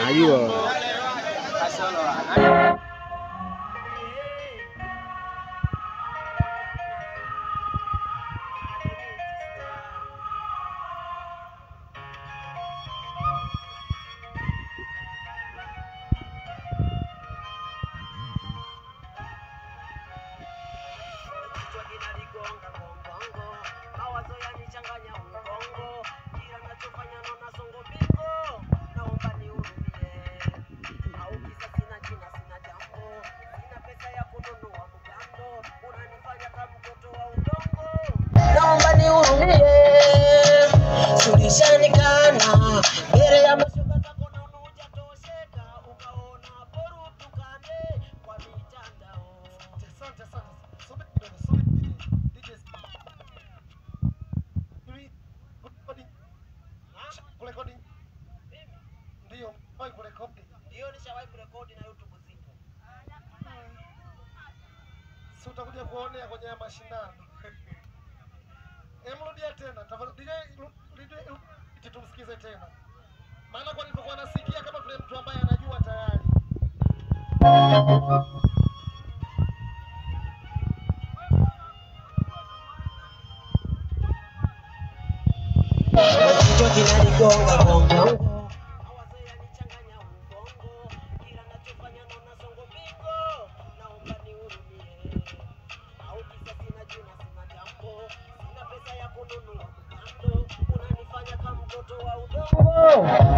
Ayuh. Naomba nihurumie, tulishanikana mbele ya mashoga zako na hujatosheka, ukaona bora tukane kwa mitandao. Asante. Kurekodi. Ndio, kurekodi. Ndio nishawahi kurekodi na YouTube zipo. Si utakuja kuonea kwenye mashindano. Emrudia tena. Tafadhali tumsikize tena. Maana kwa nilipokuwa nasikia kama vile mtu ambaye anajua tayari. Kichwa kinanigonga gongo.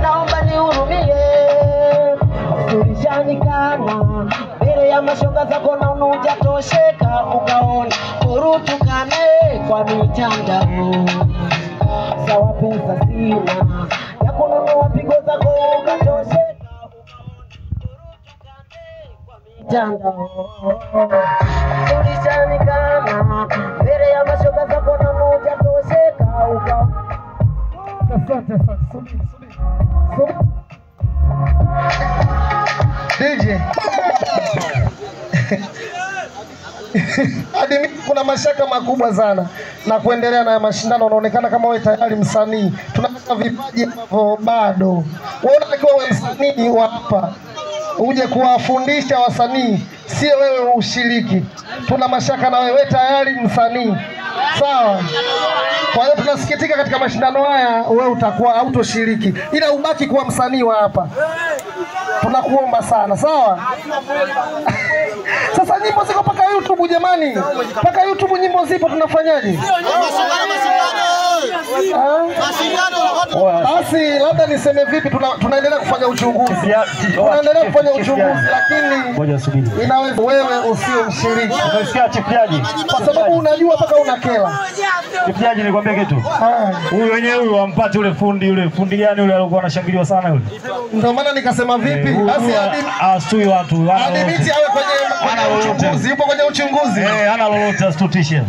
Naomba nihurumie, tulishanikana mbele ya mashoga zako na hujatosheka, ukaona bora tukane kwa mitandao. Sawa, pesa sina ya kununua pigo zako, ukatosheka, ukaona bora tukane kwa mitandao. Tulishanikana mbele ya mashoga zako na hujatosheka, ukaona. Asante. DJ. Hadi mimi kuna mashaka makubwa sana na kuendelea na mashindano. Unaonekana kama wewe tayari msanii. Tunapata vipaji ambavyo bado. Wewe unatakiwa uwe msanii wa hapa, uje kuwafundisha wasanii, sio wewe ushiriki. Tuna mashaka na wewe tayari msanii. Sawa. Kwa hiyo tunasikitika katika mashindano haya wewe utakuwa hautoshiriki, ila ubaki kuwa msanii wa hapa. Tunakuomba sana, sawa? Sasa nyimbo ziko paka YouTube jamani. Paka YouTube nyimbo zipo, tunafanyaje? Basi labda niseme vipi, tunaendelea kufanya uchunguzi. Tunaendelea kufanya uchunguzi, lakini Ngoja subiri. inaweza wewe usio mshiriki. Unasikia chipiaji? Kwa sababu unajua paka unakela. Chipiaji nikwambia kitu. Huyu wenyewe huyu wampate yule fundi gani yule alikuwa anashangiliwa sana yule. Ndio maana nikasema vipi? Basi asui watu. hadi miti awe kwenye uchunguzi, yupo kwenye uchunguzi. Hana lolote asitutishe.